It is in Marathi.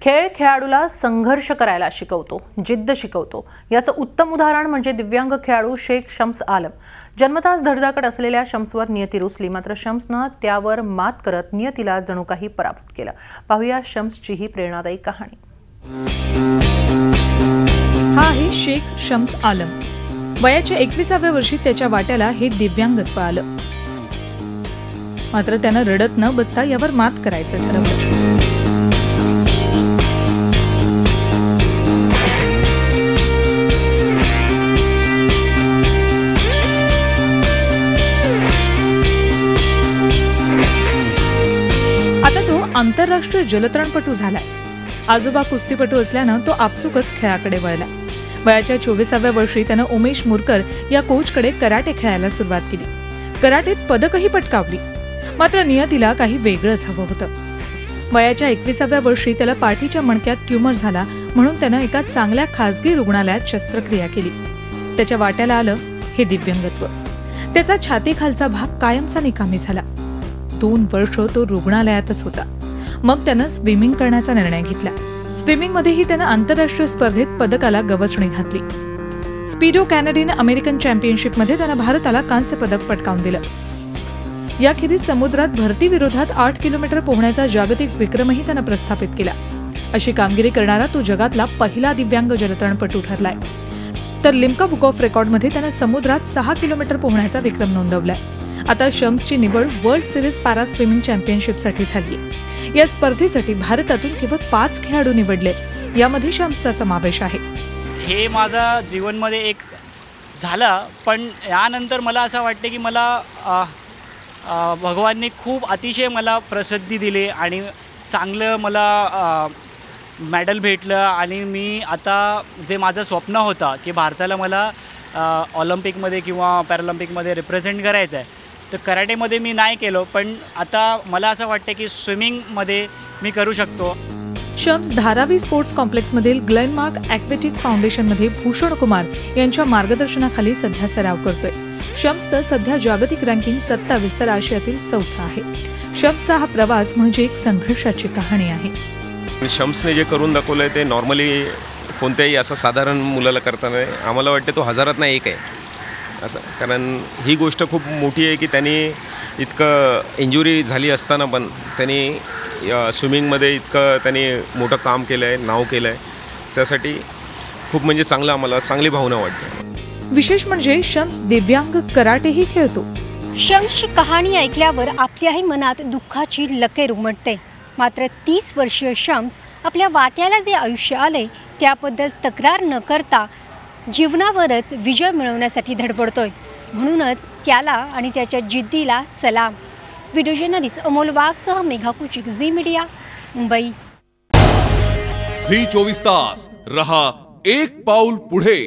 खेळ खेळाडूला संघर्ष करायला शिकवतो, जिद्द शिकवतो। याचं उत्तम उदाहरण म्हणजे दिव्यांग खेळाडू शेख शम्स आलम। जन्मताच धडधाकट असलेल्या शम्सवर नियती रुसली, मात्र शम्सनं त्यावर मात करत नियतीला जणू काही पराभूत केलं। पाहूया शम्सची ही प्रेरणादायी कहाणी। हा आहे शेख शम्स आलम। वयाच्या 21व्या वर्षी त्याच्या वाट्याला हे दिव्यांगत्व आलं, मात्र त्यानं रडत न बसता यावर मात करायचं ठरवलं। आता तो आंतरराष्ट्रीय जलतरणपटू झालाय। आजोबा कुस्तीपटू असल्यानं तो आपसुकच खेळाकडे वळला। वयाच्या 24व्या वर्षी त्यानं उमेश मुरकर या कोचकडे कराटे खेळायला सुरुवात केली। कराटेत पदकही पटकावली, मात्र नियतीला काही वेगळंच हवं होतं। वयाच्या 21व्या वर्षी त्याला पाठीच्या मणक्यात ट्यूमर झाला, म्हणून त्यानं एका चांगल्या खासगी रुग्णालयात शस्त्रक्रिया केली। त्याच्या वाट्याला आलं हे दिव्यांगत्व। त्याचा छातीखालचा भाग कायमचा निकामी झाला। 2 वर्ष तो रुग्णालयातच होता। मग त्यानं स्विमिंग करण्याचा निर्णय घेतला। स्विमिंगमध्येही त्यानं आंतरराष्ट्रीय स्पर्धेत पदकाला गवसणी घातली। स्पीडो कॅनडियन अमेरिकन चॅम्पियनशिपमध्ये त्यानं भारताला कांस्य पदक पटकावून दिलं। याखेरीज समुद्रात भरतीविरोधात 8 किलोमीटर पोहण्याचा जागतिक विक्रमही त्यानं प्रस्थापित केला। अशी कामगिरी करणारा तो जगातला पहिला दिव्यांग जलतरणपटू ठरलाय। तर लिम्का बुक ऑफ रेकॉर्डमध्ये त्यानं समुद्रात 6 किलोमीटर पोहण्याचा विक्रम नोंदवलाय। आता शम्सची निवड वर्ल्ड सिरीज पॅरा स्विमिंग चॅम्पियनशिपसाठी झाली। या स्पर्धेसाठी भारतातून केवळ 5 खेळाडू निवडलेत, यामध्ये शम्सचा समावेश आहे। हे माझा जीवनमध्ये एक झालं, पण यानंतर मला असं वाटतं की मला भगवानने खूप अतिशय मला प्रसिद्धी दिली आणि चांगलं मला मेडल भेटलं। आणि मी आता जे माझं स्वप्न होतं की भारताला मला ऑलिम्पिकमध्ये किंवा पॅरालिम्पिकमध्ये रिप्रेझेंट करायचं आहे, तर कराटेमध्ये मी नाही केलं, पण आता मला असं वाटतं की स्विमिंगमध्ये मी करू शकतो। शम्स धारावी स्पोर्ट्स कॉम्प्लेक्समधील ग्लेनमार्क ॲक्वेटिक फाउंडेशनमध्ये भूषण कुमार यांच्या मार्गदर्शनाखाली सध्या सराव करतोय। शम्सचं सध्या जागतिक रँकिंग 27 तर आशियातील 4था आहे। शम्सचा हा प्रवास म्हणजे एक संघर्षाची कहाणी आहे। शम्सने जे करून दाखवलंय ते नॉर्मली कोणत्याही असं साधारण मुलाला करता नाही। आम्हाला वाटते तो हजारात ना एक आहे असं, कारण ही गोष्ट खूप मोठी आहे की त्यांनी इतकं इंजुरी झाली असताना पण त्यांनी स्विमिंगमध्ये इतकं त्यांनी मोठं काम केलं आहे, नाव केलं आहे। त्यासाठी खूप म्हणजे चांगलं, आम्हाला चांगली भावना वाटते। विशेष म्हणजे शम्स दिव्यांग कराटेही खेळतो। शम्सची कहाणी ऐकल्यावर आपल्याही मनात दुःखाची लकीर उमटते। मात्र 30 वर्षीय शम्स आपल्या वाट्याला जे आयुष्य आले त्याबद्दल तक्रार न करता जीवनावरच विजय मिळवण्यासाठी धडपडतोय। म्हणूनच त्याला आणि त्याच्या जिद्दीला सलाम। व्हिडिओ जर्नलिस्ट अमोल वाघसह मेघा कुचिक, झी मीडिया, मुंबई। झी 24 तास रहा एक पाऊल पुढे।